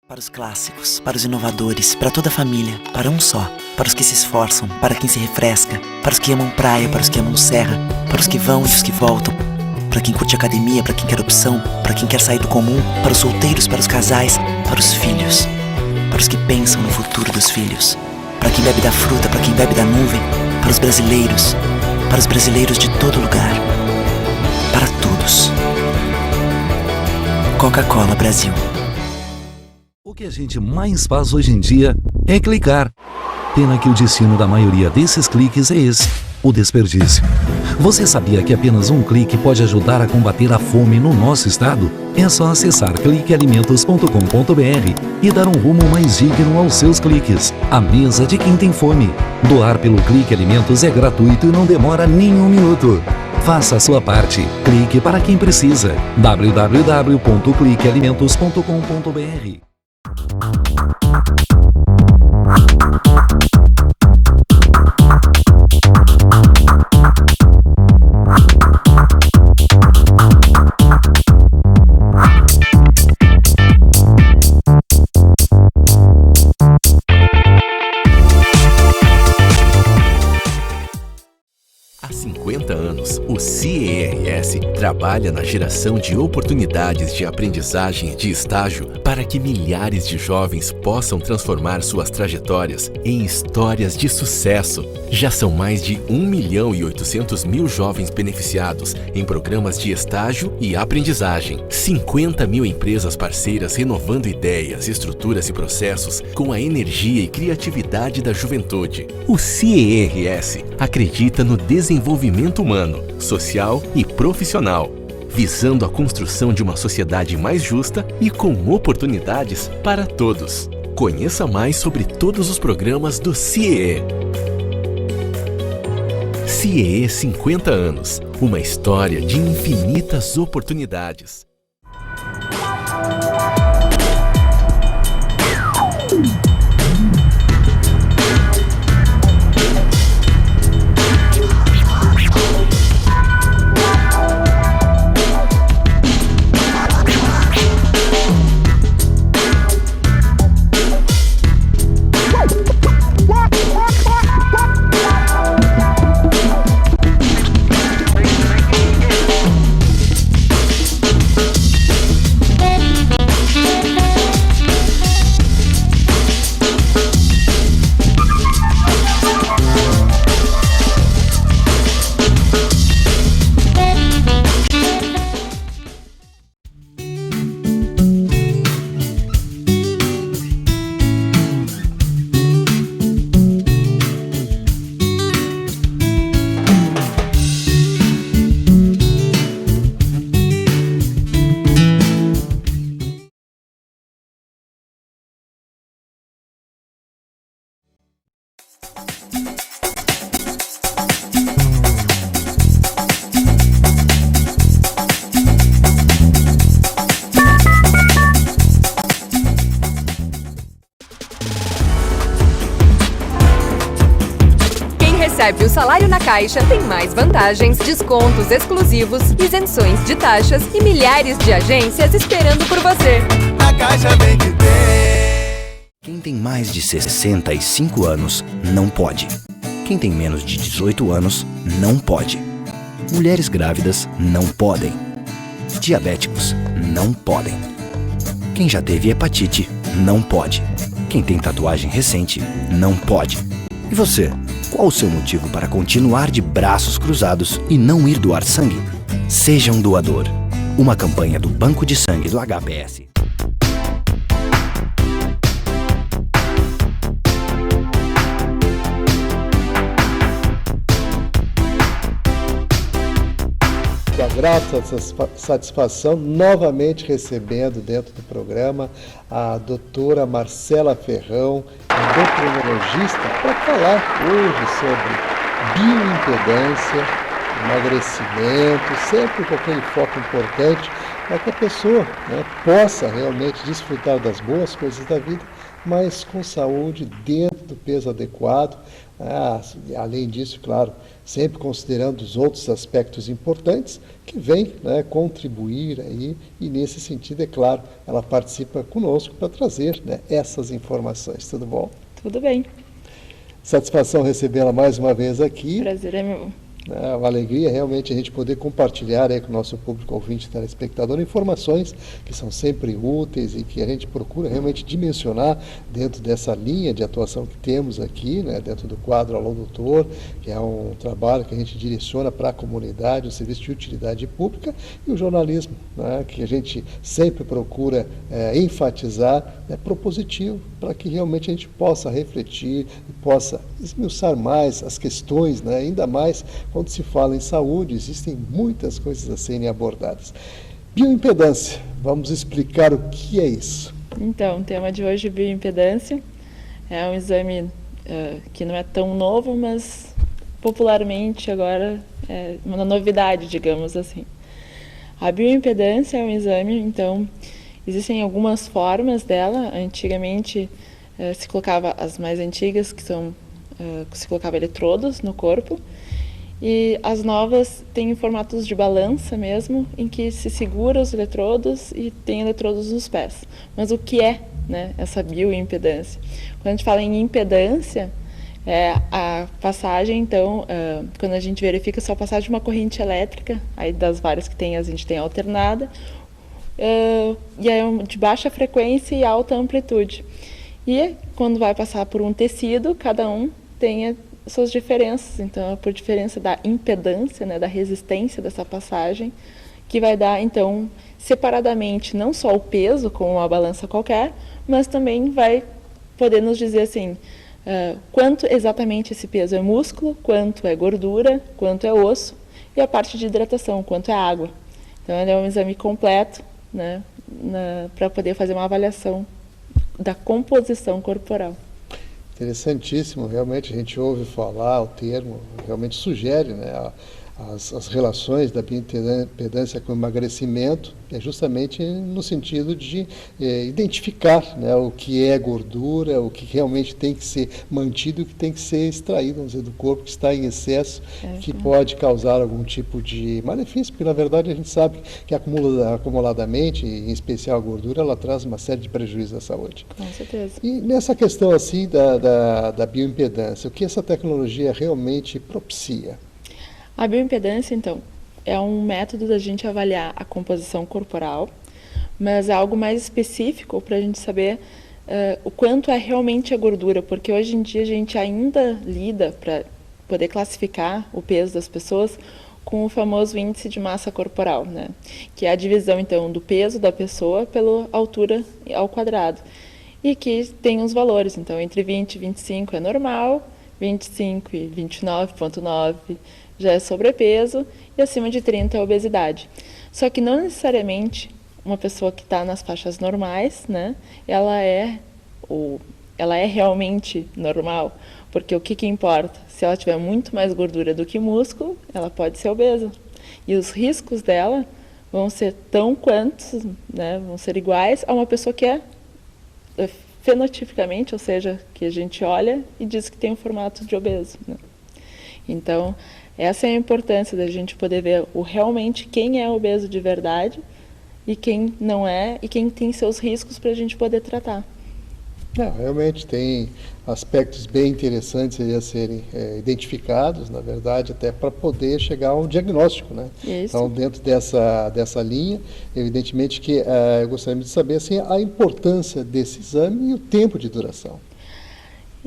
Para os clássicos, para os inovadores, para toda a família, para um só. Para os que se esforçam, para quem se refresca, para os que amam praia, para os que amam serra, para os que vão e os que voltam, para quem curte academia, para quem quer opção, para quem quer sair do comum, para os solteiros, para os casais, para os filhos, para os que pensam no futuro dos filhos, para quem bebe da fruta, para quem bebe da nuvem, para os brasileiros de todo lugar, para todos. Coca-Cola Brasil. O que a gente mais faz hoje em dia é clicar. Pena que o destino da maioria desses cliques é esse, o desperdício. Você sabia que apenas um clique pode ajudar a combater a fome no nosso estado? É só acessar cliquealimentos.com.br e dar um rumo mais digno aos seus cliques. A mesa de quem tem fome. Doar pelo Clique Alimentos é gratuito e não demora nem um minuto. Faça a sua parte. Clique para quem precisa. www.cliquealimentos.com.br. Há 50 anos, o CERS trabalha na geração de oportunidades de aprendizagem e de estágio para que milhares de jovens possam transformar suas trajetórias em histórias de sucesso. Já são mais de 1.800.000 jovens beneficiados em programas de estágio e aprendizagem. 50 mil empresas parceiras renovando ideias, estruturas e processos com a energia e criatividade da juventude. O CERS acredita no desenvolvimento humano, social e profissional, visando a construção de uma sociedade mais justa e com oportunidades para todos. Conheça mais sobre todos os programas do CIEE. CIEE 50 anos, uma história de infinitas oportunidades. Recebe o salário na Caixa, tem mais vantagens, descontos exclusivos, isenções de taxas e milhares de agências esperando por você. A Caixa vem que tem. Quem tem mais de 65 anos não pode. Quem tem menos de 18 anos não pode. Mulheres grávidas não podem. Diabéticos não podem. Quem já teve hepatite não pode. Quem tem tatuagem recente não pode. E você? Qual o seu motivo para continuar de braços cruzados e não ir doar sangue? Seja um doador. Uma campanha do Banco de Sangue do HPS. Com a grata satisfação, novamente recebendo dentro do programa a doutora Marcela Ferrão, endocrinologista, para falar hoje sobre bioimpedância, emagrecimento, sempre com aquele foco importante para que a pessoa, possa realmente desfrutar das boas coisas da vida, mas com saúde, dentro do peso adequado, Além disso, claro, sempre considerando os outros aspectos importantes que vêm, né, contribuir aí, e nesse sentido, é claro, ela participa conosco para trazer, né, essas informações. Tudo bom? Tudo bem. Satisfação recebê-la mais uma vez aqui. Prazer é meu. É uma alegria realmente a gente poder compartilhar aí com o nosso público ouvinte e telespectador informações que são sempre úteis e que a gente procura realmente dimensionar dentro dessa linha de atuação que temos aqui, né, dentro do quadro Alô Doutor, que é um trabalho que a gente direciona para a comunidade, um serviço de utilidade pública, e o jornalismo, né, que a gente sempre procura enfatizar, né, propositivo, para que realmente a gente possa refletir e possa esmiuçar mais as questões, né, ainda mais quando se fala em saúde, existem muitas coisas a serem abordadas. Bioimpedância, vamos explicar o que é isso. Então, o tema de hoje é bioimpedância. É um exame que não é tão novo, mas popularmente agora é uma novidade, digamos assim. A bioimpedância é um exame, então, existem algumas formas dela. Antigamente se colocava as mais antigas, que são se colocava eletrodos no corpo. E as novas têm formatos de balança mesmo, em que se segura os eletrodos e tem eletrodos nos pés. Mas o que é, né, essa bioimpedância? Quando a gente fala em impedância, é a passagem, então, quando a gente verifica só a passagem de uma corrente elétrica, aí das várias que tem, a gente tem alternada, e é de baixa frequência e alta amplitude. E quando vai passar por um tecido, cada um tem suas diferenças, então é por diferença da impedância, né, da resistência dessa passagem, que vai dar, então, separadamente, não só o peso, como uma balança qualquer, mas também vai poder nos dizer, assim, quanto exatamente esse peso é músculo, quanto é gordura, quanto é osso, e a parte de hidratação, quanto é água. Então, ele é um exame completo, né, para poder fazer uma avaliação da composição corporal. Interessantíssimo, realmente a gente ouve falar, o termo realmente sugere, né, as relações da bioimpedância com o emagrecimento, é justamente no sentido de identificar, né, o que é gordura, o que realmente tem que ser mantido e o que tem que ser extraído, vamos dizer, do corpo que está em excesso, que pode causar algum tipo de malefício, porque na verdade a gente sabe que acumuladamente, em especial a gordura, ela traz uma série de prejuízos à saúde. Com certeza. E nessa questão assim da bioimpedância, o que essa tecnologia realmente propicia? A bioimpedância, então, é um método da gente avaliar a composição corporal, mas é algo mais específico para a gente saber o quanto é realmente a gordura, porque hoje em dia a gente ainda lida, para poder classificar o peso das pessoas, com o famoso índice de massa corporal, né? Que é a divisão, então, do peso da pessoa pela altura ao quadrado, e que tem uns valores, então, entre 20 e 25 é normal, 25 e 29,9 já é sobrepeso e acima de 30 é obesidade. Só que não necessariamente uma pessoa que está nas faixas normais, né, ela é realmente normal, porque o que importa? Se ela tiver muito mais gordura do que músculo, ela pode ser obesa. E os riscos dela vão ser tão quantos, né, vão ser iguais a uma pessoa que é fenotipicamente, ou seja, que a gente olha e diz que tem um formato de obeso, né? Então, essa é a importância da gente poder ver realmente quem é obeso de verdade e quem não é, e quem tem seus riscos para a gente poder tratar. Realmente tem aspectos bem interessantes a serem identificados, na verdade, até para poder chegar a um diagnóstico, né? Isso. Então, dentro dessa linha, evidentemente que eu gostaria de saber assim, a importância desse exame e o tempo de duração.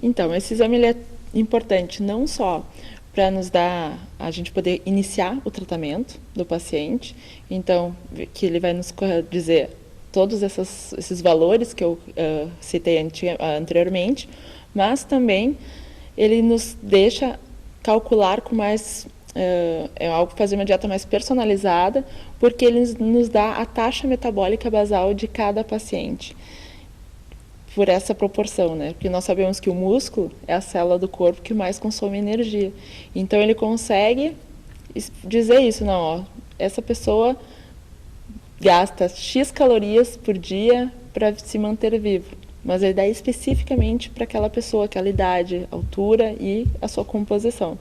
Então, esse exame ele é importante não só para nos dar, a gente poder iniciar o tratamento do paciente, então, que ele vai nos dizer todos esses valores que eu citei anteriormente, mas também ele nos deixa calcular com mais, fazer uma dieta mais personalizada, porque ele nos dá a taxa metabólica basal de cada paciente, por essa proporção, né? Porque nós sabemos que o músculo é a célula do corpo que mais consome energia. Então ele consegue dizer isso, não, ó, essa pessoa gasta X calorias por dia para se manter vivo. mas ele dá especificamente para aquela pessoa, aquela idade, altura e a sua composição.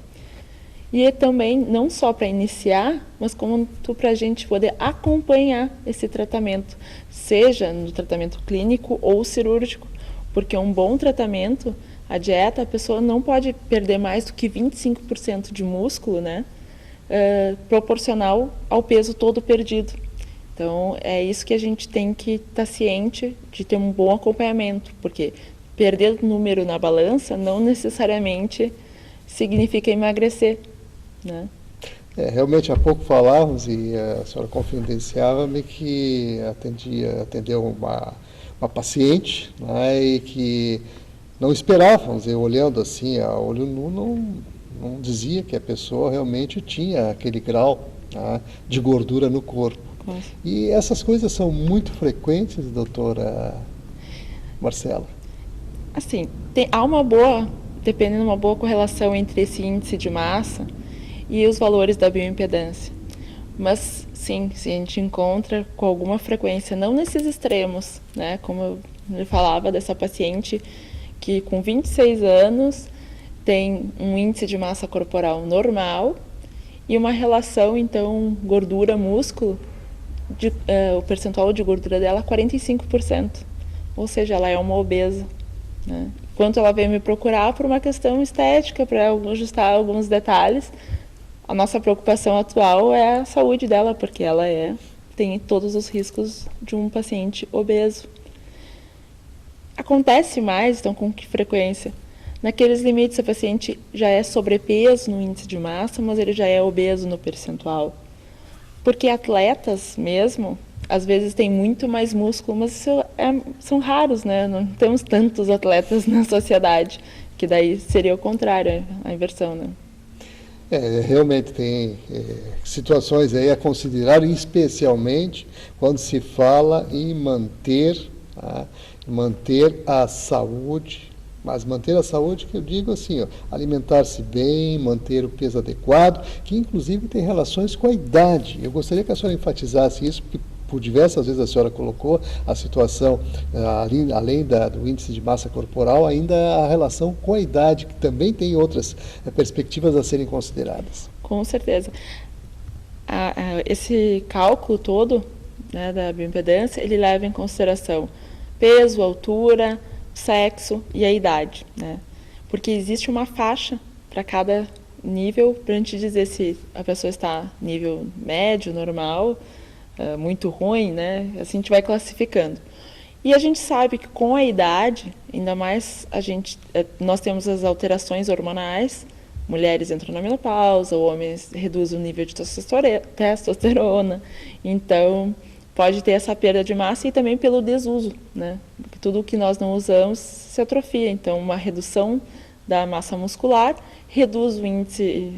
E também, não só para iniciar, mas como para a gente poder acompanhar esse tratamento, seja no tratamento clínico ou cirúrgico, porque um bom tratamento, a dieta, a pessoa não pode perder mais do que 25% de músculo, né, proporcional ao peso todo perdido. Então, é isso que a gente tem que estar ciente de ter um bom acompanhamento, porque perder número na balança não necessariamente significa emagrecer, né? Realmente, há pouco falávamos e a senhora confidenciava-me que atendeu uma paciente, né, e que não esperávamos, eu olhando assim, a olho nu, não dizia que a pessoa realmente tinha aquele grau, né, de gordura no corpo. Nossa. E essas coisas são muito frequentes, doutora Marcela? Assim, dependendo de uma boa correlação entre esse índice de massa e os valores da bioimpedância. Mas, sim, se a gente encontra com alguma frequência, não nesses extremos, né? Como eu falava dessa paciente que com 26 anos tem um índice de massa corporal normal e uma relação, então, gordura-músculo, o percentual de gordura dela é 45%. Ou seja, ela é uma obesa, né? Enquanto ela veio me procurar por uma questão estética, para ajustar alguns detalhes, a nossa preocupação atual é a saúde dela, porque ela tem todos os riscos de um paciente obeso. Acontece mais, então, com que frequência? Naqueles limites, o paciente já é sobrepeso no índice de massa, mas ele já é obeso no percentual. Porque atletas mesmo, às vezes têm muito mais músculo, mas isso são raros, né? Não temos tantos atletas na sociedade, que daí seria o contrário, a inversão, né? Realmente tem situações aí a considerar, especialmente quando se fala em manter a saúde, mas manter a saúde, que eu digo assim, alimentar-se bem, manter o peso adequado, que inclusive tem relações com a idade. Eu gostaria que a senhora enfatizasse isso, porque por diversas vezes a senhora colocou a situação, além do índice de massa corporal, ainda a relação com a idade, que também tem outras perspectivas a serem consideradas. Com certeza. Esse cálculo todo, né, da bioimpedância, ele leva em consideração peso, altura, sexo e a idade, né? Porque existe uma faixa para cada nível, para a gente dizer se a pessoa está nível médio, normal, muito ruim, né? Assim a gente vai classificando. E a gente sabe que com a idade, ainda mais nós temos as alterações hormonais, mulheres entram na menopausa, homens reduzem o nível de testosterona, então pode ter essa perda de massa e também pelo desuso, né? Porque tudo que nós não usamos se atrofia, então uma redução da massa muscular reduz o índice,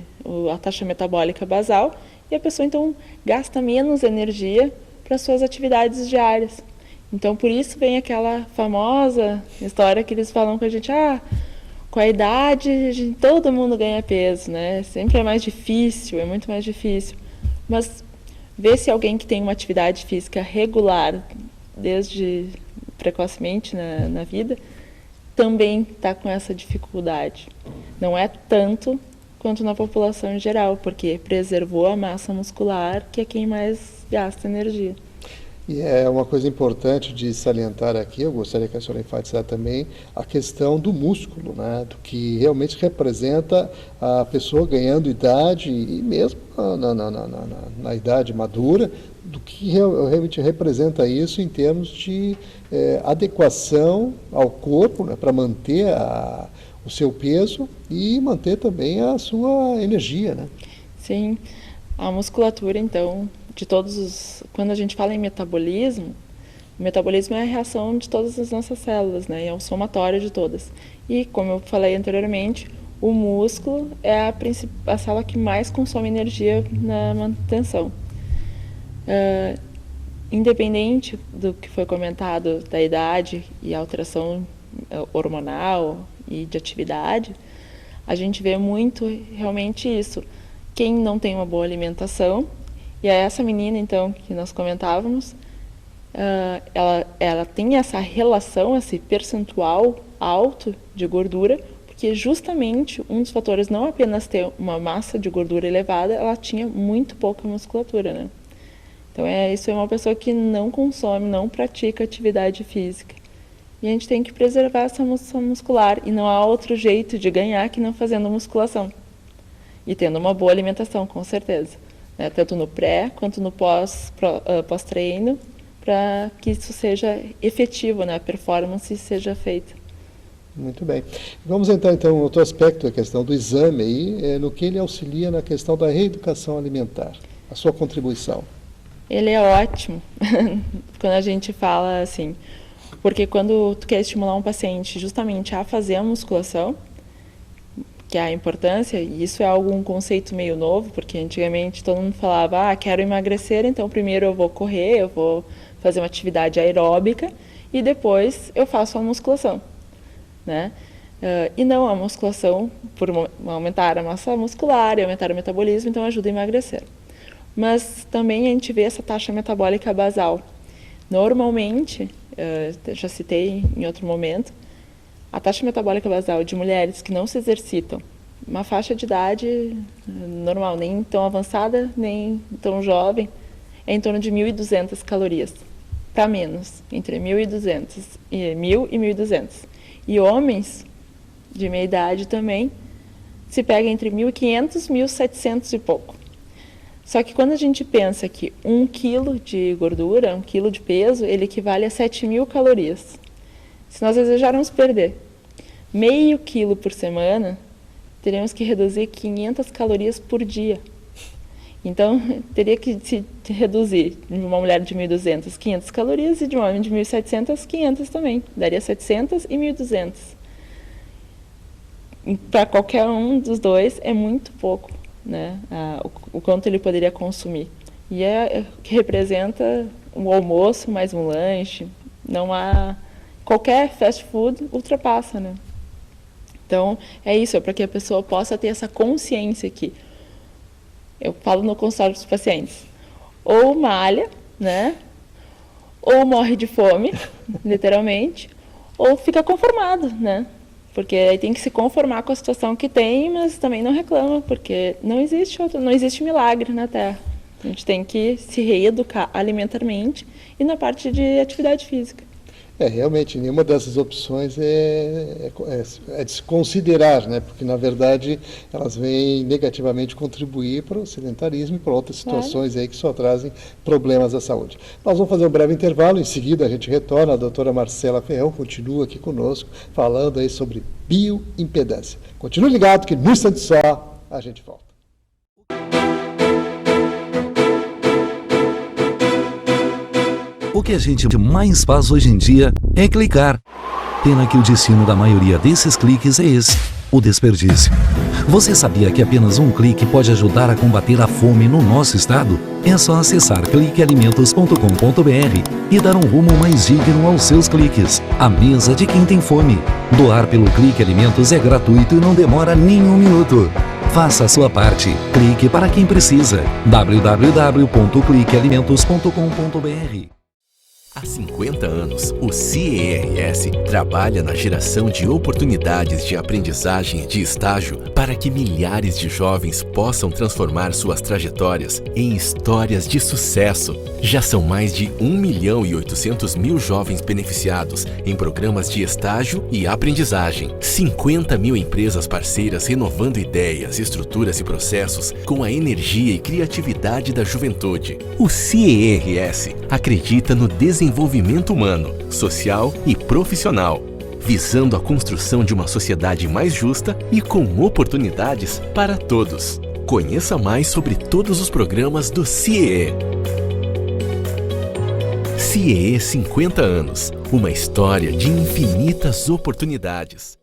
a taxa metabólica basal, e a pessoa, então, gasta menos energia para suas atividades diárias. Então, por isso vem aquela famosa história que eles falam com a gente, com a idade, todo mundo ganha peso, né? Sempre é mais difícil, é muito mais difícil. Mas ver se alguém que tem uma atividade física regular, desde precocemente na vida, também está com essa dificuldade. Não é tanto quanto na população em geral, porque preservou a massa muscular, que é quem mais gasta energia. E é uma coisa importante de salientar aqui, eu gostaria que a senhora enfatizasse também a questão do músculo, né, do que realmente representa a pessoa ganhando idade, e mesmo na idade madura, do que realmente representa isso em termos de adequação ao corpo, né, para manter o seu peso e manter também a sua energia, né? Sim, a musculatura, então, quando a gente fala em metabolismo, o metabolismo é a reação de todas as nossas células, né? É o somatório de todas. E, como eu falei anteriormente, o músculo é a célula que mais consome energia na manutenção. Independente do que foi comentado da idade e alteração hormonal e de atividade, a gente vê muito realmente isso. Quem não tem uma boa alimentação, e é essa menina, então, que nós comentávamos, ela tem essa relação, esse percentual alto de gordura, porque justamente um dos fatores, não apenas ter uma massa de gordura elevada, ela tinha muito pouca musculatura, né? Então, isso é uma pessoa que não consome, não pratica atividade física. E a gente tem que preservar essa massa muscular, e não há outro jeito de ganhar que não fazendo musculação. E tendo uma boa alimentação, com certeza. Né? Tanto no pré, quanto no pós-treino, para que isso seja efetivo, né? A performance seja feita. Muito bem. Vamos entrar então em outro aspecto, a questão do exame aí, no que ele auxilia na questão da reeducação alimentar, a sua contribuição. Ele é ótimo quando a gente fala assim, porque quando tu quer estimular um paciente justamente a fazer a musculação, que é a importância, e isso é um conceito meio novo, porque antigamente todo mundo falava, quero emagrecer, então primeiro eu vou correr, eu vou fazer uma atividade aeróbica e depois eu faço a musculação, né? E não, a musculação, por aumentar a massa muscular e aumentar o metabolismo, então ajuda a emagrecer. Mas também a gente vê essa taxa metabólica basal. Normalmente, já citei em outro momento, a taxa metabólica basal de mulheres que não se exercitam, uma faixa de idade normal, nem tão avançada, nem tão jovem, é em torno de 1.200 calorias, para menos, entre 1.200 e 1.000 e 1.200. E homens de meia idade também se pega entre 1.500 e 1.700 e pouco. Só que quando a gente pensa que 1 quilo de gordura, 1 quilo de peso, ele equivale a 7.000 calorias. Se nós desejarmos perder meio quilo por semana, teríamos que reduzir 500 calorias por dia. Então, teria que se reduzir de uma mulher de 1.200, 500 calorias, e de um homem de 1.700, 500 também. Daria 700 e 1.200. Para qualquer um dos dois, é muito pouco, né? O quanto ele poderia consumir. E é que representa um almoço mais um lanche. Não há... Qualquer fast food ultrapassa, né? Então, é isso, é para que a pessoa possa ter essa consciência que eu falo no consultório dos pacientes, ou malha, né? Ou morre de fome, literalmente, ou fica conformado, né? Porque aí tem que se conformar com a situação que tem, mas também não reclama, porque não existe milagre na Terra. A gente tem que se reeducar alimentarmente e na parte de atividade física. Realmente, nenhuma dessas opções é de se considerar, né? Porque, na verdade, elas vêm negativamente contribuir para o sedentarismo e para outras situações aí que só trazem problemas à saúde. Nós vamos fazer um breve intervalo, em seguida a gente retorna, a doutora Marcela Ferrão continua aqui conosco, falando aí sobre bioimpedância. Continue ligado que no instante só a gente volta. O que a gente mais faz hoje em dia é clicar. Pena que o destino da maioria desses cliques é esse, o desperdício. Você sabia que apenas um clique pode ajudar a combater a fome no nosso estado? É só acessar cliquealimentos.com.br e dar um rumo mais digno aos seus cliques. A mesa de quem tem fome. Doar pelo Clique Alimentos é gratuito e não demora nem um minuto. Faça a sua parte. Clique para quem precisa. www.cliquealimentos.com.br. Há 50 anos, o CIERS trabalha na geração de oportunidades de aprendizagem e de estágio para que milhares de jovens possam transformar suas trajetórias em histórias de sucesso. Já são mais de 1.800.000 jovens beneficiados em programas de estágio e aprendizagem. 50 mil empresas parceiras renovando ideias, estruturas e processos com a energia e criatividade da juventude. O CIERS acredita no desenvolvimento humano, social e profissional, visando a construção de uma sociedade mais justa e com oportunidades para todos. Conheça mais sobre todos os programas do CIEE. CIEE 50 anos, uma história de infinitas oportunidades.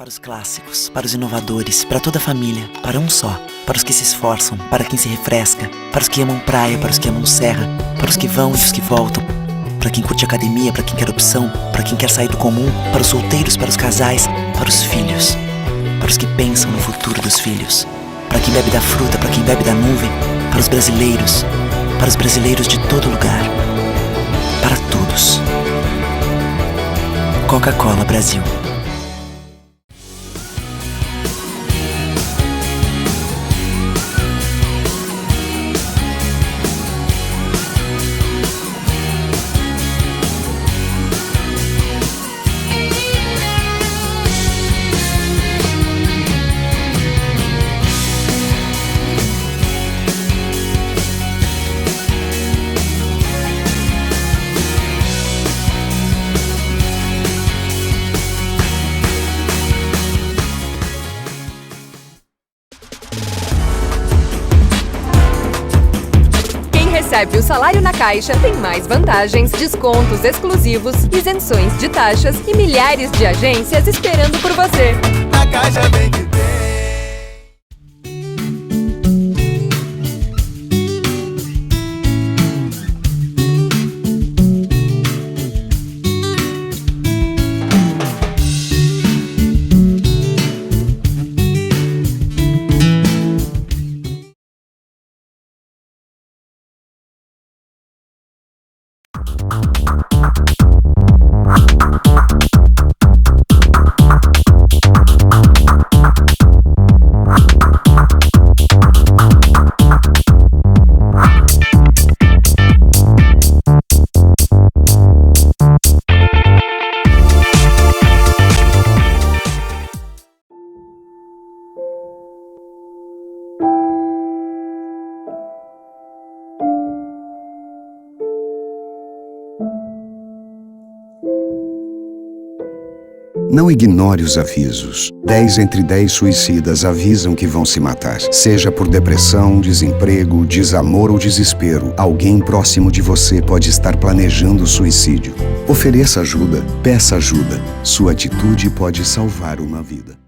Para os clássicos, para os inovadores, para toda a família, para um só. Para os que se esforçam, para quem se refresca, para os que amam praia, para os que amam serra, para os que vão e os que voltam. Para quem curte academia, para quem quer opção, para quem quer sair do comum, para os solteiros, para os casais, para os filhos. Para os que pensam no futuro dos filhos. Para quem bebe da fruta, para quem bebe da nuvem, para os brasileiros de todo lugar. Para todos. Coca-Cola Brasil. Recebe o salário na Caixa tem mais vantagens, descontos exclusivos, isenções de taxas e milhares de agências esperando por você. Na Caixa Bem que tem. Não ignore os avisos. 10 entre 10 suicidas avisam que vão se matar. Seja por depressão, desemprego, desamor ou desespero, alguém próximo de você pode estar planejando suicídio. Ofereça ajuda, peça ajuda. Sua atitude pode salvar uma vida.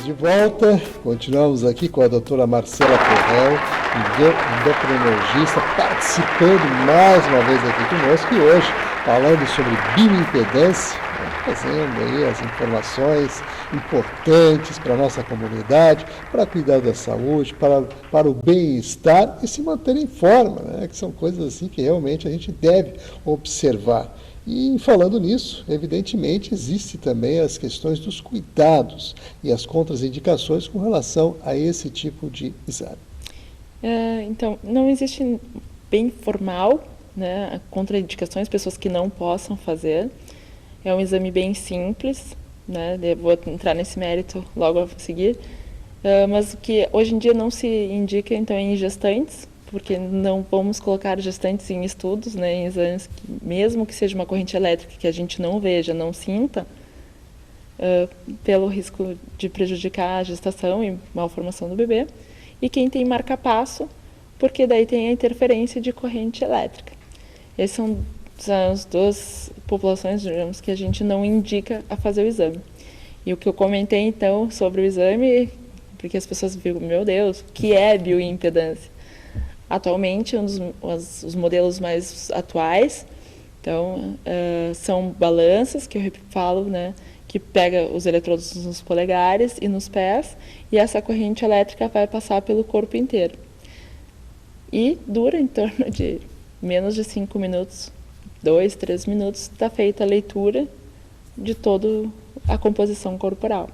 De volta, continuamos aqui com a doutora Marcela Ferrão, endocrinologista, participando mais uma vez aqui conosco e hoje falando sobre bioimpedância, trazendo aí as informações importantes para a nossa comunidade, para cuidar da saúde, para o bem-estar e se manter em forma, né? Que são coisas assim que realmente a gente deve observar. E falando nisso, evidentemente, existe também as questões dos cuidados e as contraindicações com relação a esse tipo de exame. Então, não existe bem formal, né, contraindicações, pessoas que não possam fazer. É um exame bem simples, né, eu vou entrar nesse mérito logo a seguir, mas o que hoje em dia não se indica, então, em gestantes, porque não vamos colocar gestantes em estudos, né, em exames, mesmo que seja uma corrente elétrica que a gente não veja, não sinta, pelo risco de prejudicar a gestação e malformação do bebê. E quem tem marca-passo, porque daí tem a interferência de corrente elétrica. Essas são as duas populações, digamos, que a gente não indica a fazer o exame. E o que eu comentei, então, sobre o exame, porque as pessoas ficam, meu Deus, o que é bioimpedância? Atualmente, os modelos mais atuais, então, são balanças, que eu falo, né, que pega os eletrodos nos polegares e nos pés, e essa corrente elétrica vai passar pelo corpo inteiro. E dura em torno de menos de 5 minutos, 2, 3 minutos, está feita a leitura de toda a composição corporal.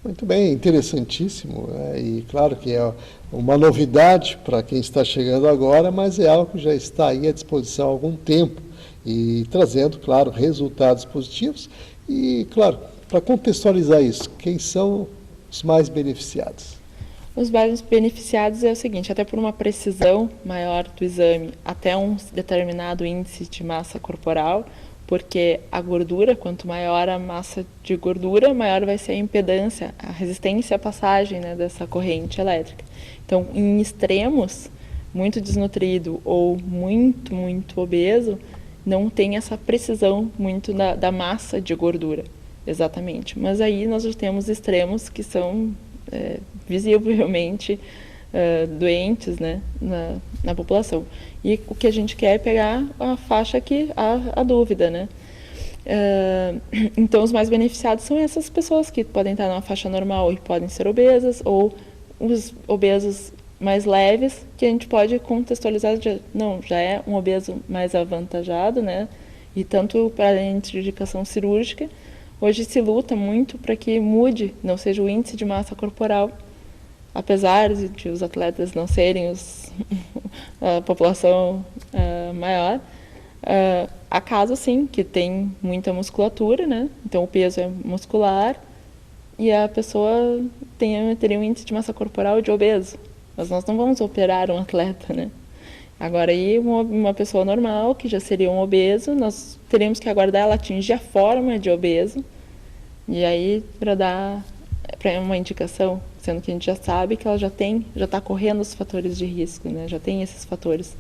Muito bem, interessantíssimo, né? E claro que é uma novidade para quem está chegando agora, mas é algo que já está aí à disposição há algum tempo e trazendo, claro, resultados positivos. E, claro, para contextualizar isso, quem são os mais beneficiados? Os mais beneficiados é o seguinte, até por uma precisão maior do exame, até um determinado índice de massa corporal, porque a gordura, quanto maior a massa de gordura, maior vai ser a impedância, a resistência à passagem, né, dessa corrente elétrica. Então, em extremos, muito desnutrido ou muito, muito obeso, não tem essa precisão muito da massa de gordura, exatamente. Mas aí nós já temos extremos que são visivelmente doentes, né, na população. E o que a gente quer é pegar a faixa que há a dúvida, né? Então, os mais beneficiados são essas pessoas que podem estar numa faixa normal e podem ser obesas, ou os obesos mais leves, que a gente pode contextualizar, já é um obeso mais avantajado, né? E tanto para a indicação cirúrgica, hoje se luta muito para que mude, não seja o índice de massa corporal, apesar de os atletas não serem a população maior, há casos sim que tem muita musculatura, né? Então o peso é muscular e a pessoa teria um índice de massa corporal de obeso. Mas nós não vamos operar um atleta, né? Agora, aí uma pessoa normal, que já seria um obeso, nós teríamos que aguardar ela atingir a forma de obeso, e aí para dar uma indicação, sendo que a gente já sabe que ela já está correndo os fatores de risco, né? Já tem esses fatores,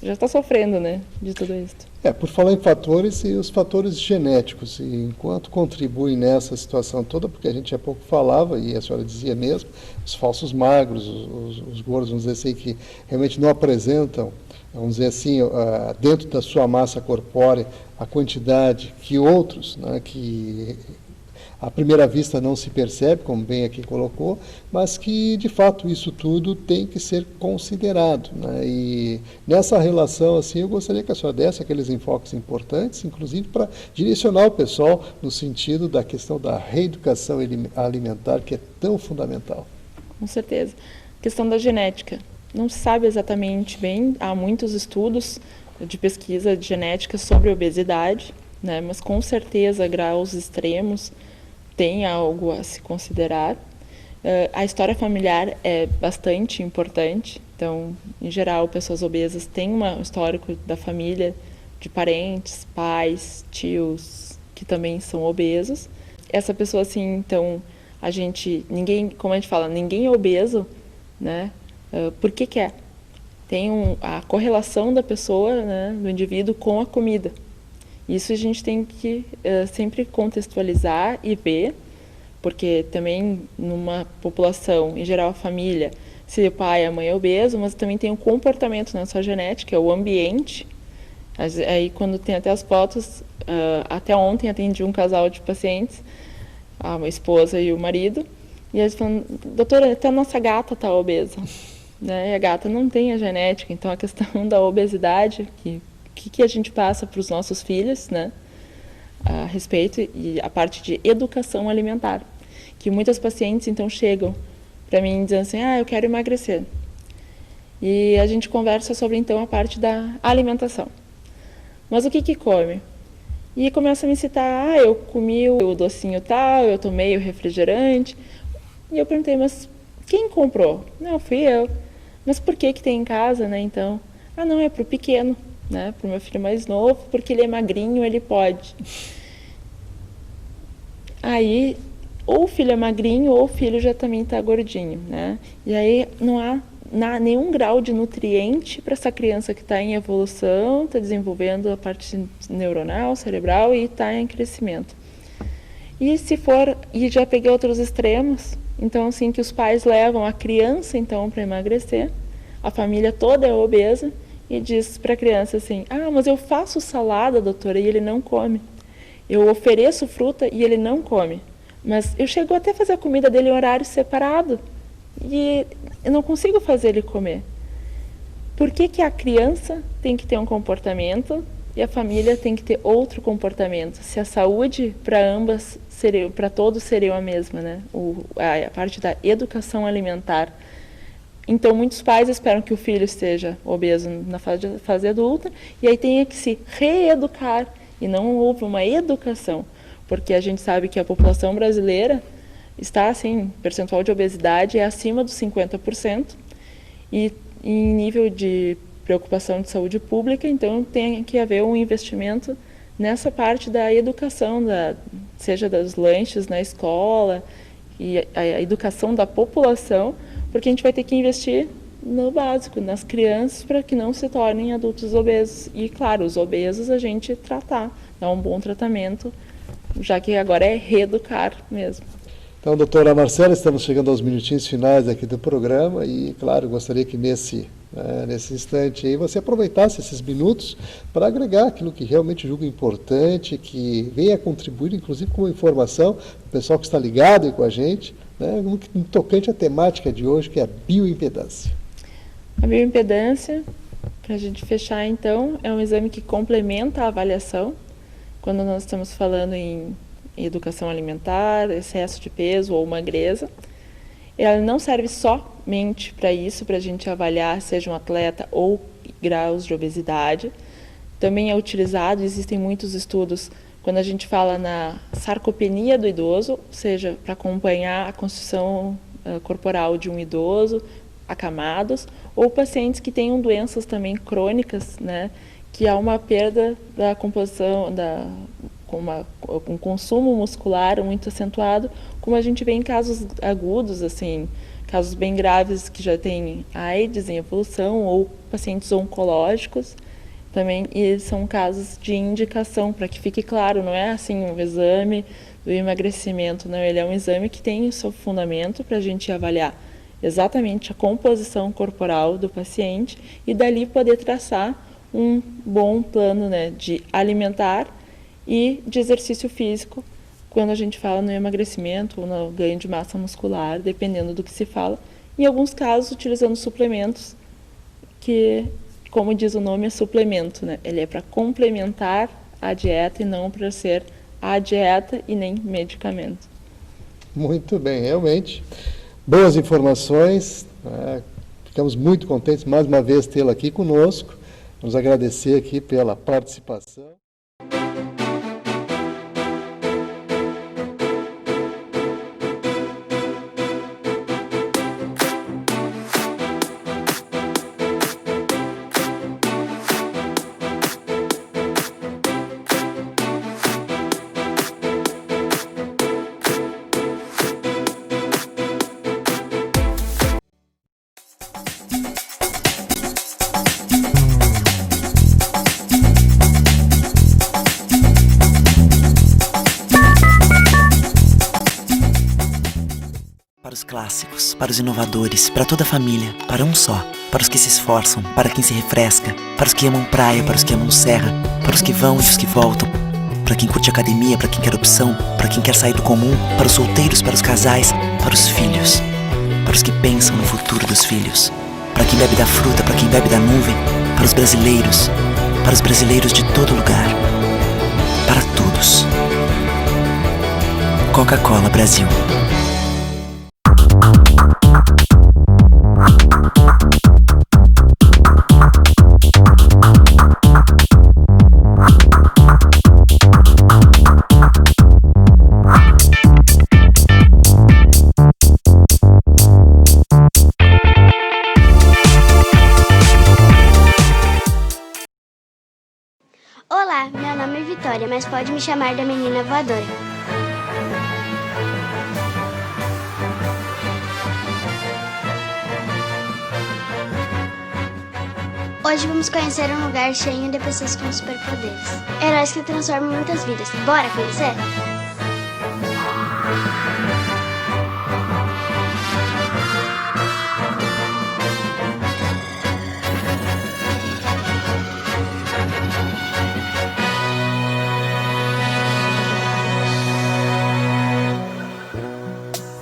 já está sofrendo, né, de tudo isso. Por falar em fatores, e os fatores genéticos, e enquanto contribuem nessa situação toda, porque a gente há pouco falava, e a senhora dizia mesmo, os falsos magros, os gordos, vamos dizer assim, que realmente não apresentam, vamos dizer assim, dentro da sua massa corpórea, a quantidade que outros, né, que à primeira vista não se percebe, como bem aqui colocou, mas que, de fato, isso tudo tem que ser considerado, né? E nessa relação, assim, eu gostaria que a senhora desse aqueles enfoques importantes, inclusive para direcionar o pessoal no sentido da questão da reeducação alimentar, que é tão fundamental. Com certeza. A questão da genética. Não se sabe exatamente bem, há muitos estudos de pesquisa de genética sobre obesidade, né? Mas com certeza graus extremos tem algo a se considerar. A história familiar é bastante importante. Então, em geral, pessoas obesas têm um histórico da família, de parentes, pais, tios, que também são obesos. Essa pessoa, assim, então, ninguém, como a gente fala, ninguém é obeso, né? Por que é? Tem a correlação da pessoa, né, do indivíduo com a comida. Isso a gente tem que sempre contextualizar e ver, porque também numa população, em geral a família, se o pai e a mãe é obeso, mas também tem um comportamento na sua genética, o ambiente. Aí quando tem até as fotos, até ontem atendi um casal de pacientes, a esposa e o marido, e eles falam, doutora, até a nossa gata está obesa, né? E a gata não tem a genética, então a questão da obesidade, que a gente passa para os nossos filhos, né, a respeito, e a parte de educação alimentar, que muitas pacientes então chegam para mim dizendo assim, eu quero emagrecer, e a gente conversa sobre então a parte da alimentação, mas o que come? E começa a me citar, eu comi o docinho tal, eu tomei o refrigerante, e eu perguntei, mas quem comprou? Não, fui eu. Mas por que tem em casa, né, então? Não, é para o pequeno, né, para o meu filho mais novo, porque ele é magrinho, ele pode. Aí, ou o filho é magrinho, ou o filho já também está gordinho, né? E aí não há nenhum grau de nutriente para essa criança que está em evolução, está desenvolvendo a parte neuronal, cerebral e está em crescimento. E já peguei outros extremos, então assim, que os pais levam a criança então para emagrecer, a família toda é obesa, e diz para a criança assim, mas eu faço salada, doutora, e ele não come. Eu ofereço fruta e ele não come. Mas eu chego até a fazer a comida dele em horário separado e eu não consigo fazer ele comer. Por que a criança tem que ter um comportamento e a família tem que ter outro comportamento? Se a saúde para todos seria a mesma, né? A parte da educação alimentar. Então, muitos pais esperam que o filho esteja obeso na fase adulta e aí tenha que se reeducar e não houve uma educação, porque a gente sabe que a população brasileira está, assim, percentual de obesidade é acima dos 50%, e em nível de preocupação de saúde pública, então tem que haver um investimento nessa parte da educação, seja dos lanches na escola, e a educação da população, porque a gente vai ter que investir no básico, nas crianças, para que não se tornem adultos obesos. E, claro, os obesos a gente tratar, dar um bom tratamento, já que agora é reeducar mesmo. Então, doutora Marcela, estamos chegando aos minutinhos finais aqui do programa e, claro, gostaria que nesse instante aí você aproveitasse esses minutos para agregar aquilo que realmente julga importante, que venha contribuir, inclusive, com informação para o pessoal que está ligado aí com a gente, né, no tocante à temática de hoje, que é a bioimpedância. A bioimpedância, para a gente fechar então, é um exame que complementa a avaliação, quando nós estamos falando em educação alimentar, excesso de peso ou magreza. Ela não serve somente para isso, para a gente avaliar seja um atleta ou graus de obesidade. Também é utilizado, existem muitos estudos, quando a gente fala na sarcopenia do idoso, seja para acompanhar a construção corporal de um idoso, acamados, ou pacientes que tenham doenças também crônicas, né, que há uma perda da composição, com consumo muscular muito acentuado, como a gente vê em casos agudos, assim, casos bem graves que já têm AIDS em evolução, ou pacientes oncológicos também, e são casos de indicação, para que fique claro, não é assim um exame do emagrecimento, não, ele é um exame que tem o seu fundamento para a gente avaliar exatamente a composição corporal do paciente e dali poder traçar um bom plano, né, de alimentar e de exercício físico, quando a gente fala no emagrecimento ou no ganho de massa muscular, dependendo do que se fala. Em alguns casos, utilizando suplementos, que, como diz o nome, é suplemento, né? Ele é para complementar a dieta e não para ser a dieta e nem medicamento. Muito bem, realmente. Boas informações, né? Ficamos muito contentes mais uma vez tê-la aqui conosco. Vamos agradecer aqui pela participação. Para os clássicos, para os inovadores, para toda a família, para um só, para os que se esforçam, para quem se refresca, para os que amam praia, para os que amam serra, para os que vão e os que voltam, para quem curte academia, para quem quer opção, para quem quer sair do comum, para os solteiros, para os casais, para os filhos, para os que pensam no futuro dos filhos, para quem bebe da fruta, para quem bebe da nuvem, para os brasileiros de todo lugar, para todos. Coca-Cola Brasil. Olá, meu nome é Vitória, mas pode me chamar da menina voadora. Hoje vamos conhecer um lugar cheio de pessoas com superpoderes. Heróis que transformam muitas vidas. Bora conhecer?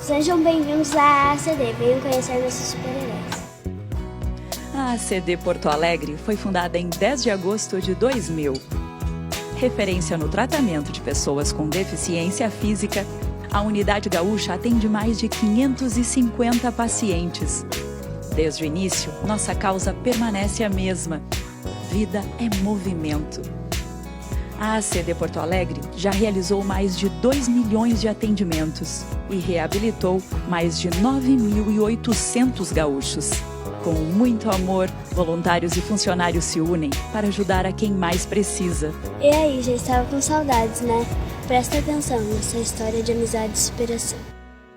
Sejam bem-vindos à ACD, venham conhecer nossos super-heróis. A ACD Porto Alegre foi fundada em 10 de agosto de 2000. Referência no tratamento de pessoas com deficiência física, a Unidade Gaúcha atende mais de 550 pacientes. Desde o início, nossa causa permanece a mesma. Vida é movimento. A ACD Porto Alegre já realizou mais de 2 milhões de atendimentos e reabilitou mais de 9.800 gaúchos. Com muito amor, voluntários e funcionários se unem para ajudar a quem mais precisa. E aí, já estava com saudades, né? Presta atenção nessa história de amizade e superação.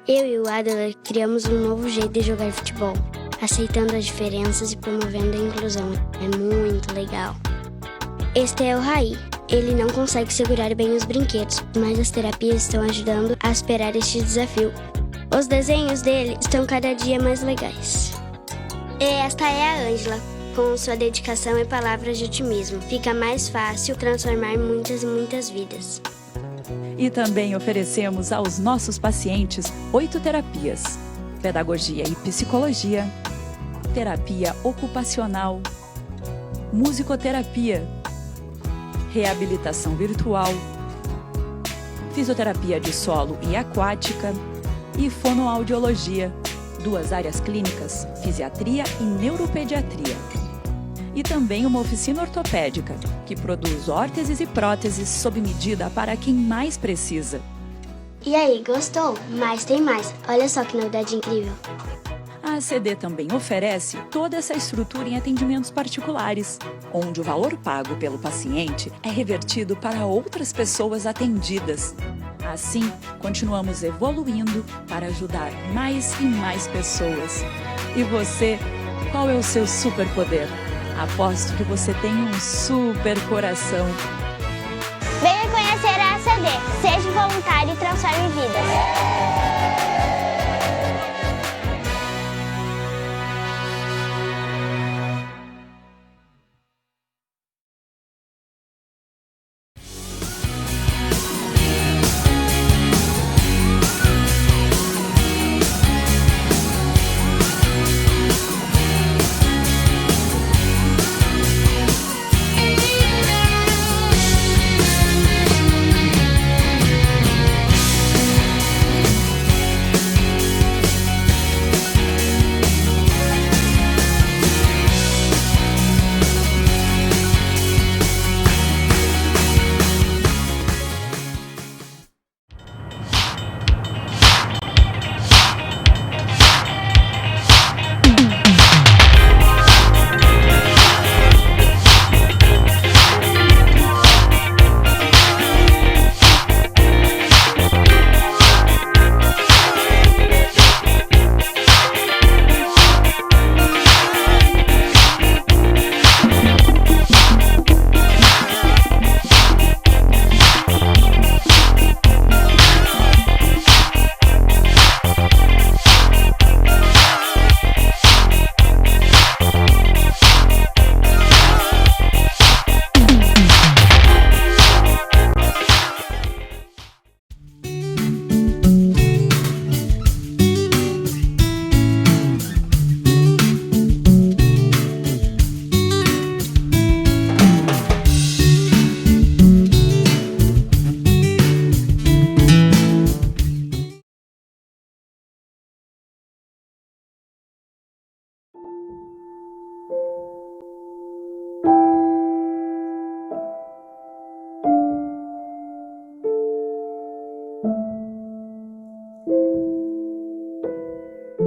Eu e o Adler criamos um novo jeito de jogar futebol, aceitando as diferenças e promovendo a inclusão. É muito legal. Este é o Raí. Ele não consegue segurar bem os brinquedos, mas as terapias estão ajudando a superar este desafio. Os desenhos dele estão cada dia mais legais. E esta é a Ângela. Com sua dedicação e palavras de otimismo, fica mais fácil transformar muitas e muitas vidas. E também oferecemos aos nossos pacientes 8 terapias: pedagogia e psicologia, terapia ocupacional, musicoterapia, reabilitação virtual, fisioterapia de solo e aquática e fonoaudiologia, 2 áreas clínicas, fisiatria e neuropediatria. E também uma oficina ortopédica, que produz órteses e próteses sob medida para quem mais precisa. E aí, gostou? Mas tem mais. Olha só que novidade incrível. A ACD também oferece toda essa estrutura em atendimentos particulares, onde o valor pago pelo paciente é revertido para outras pessoas atendidas. Assim, continuamos evoluindo para ajudar mais e mais pessoas. E você, qual é o seu superpoder? Aposto que você tem um super coração. Venha conhecer a ACD. Seja voluntário e transforme vidas.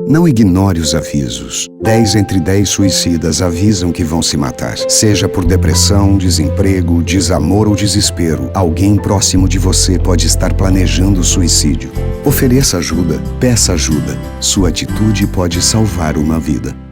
Não ignore os avisos. 10 entre 10 suicidas avisam que vão se matar. Seja por depressão, desemprego, desamor ou desespero, alguém próximo de você pode estar planejando suicídio. Ofereça ajuda, peça ajuda. Sua atitude pode salvar uma vida.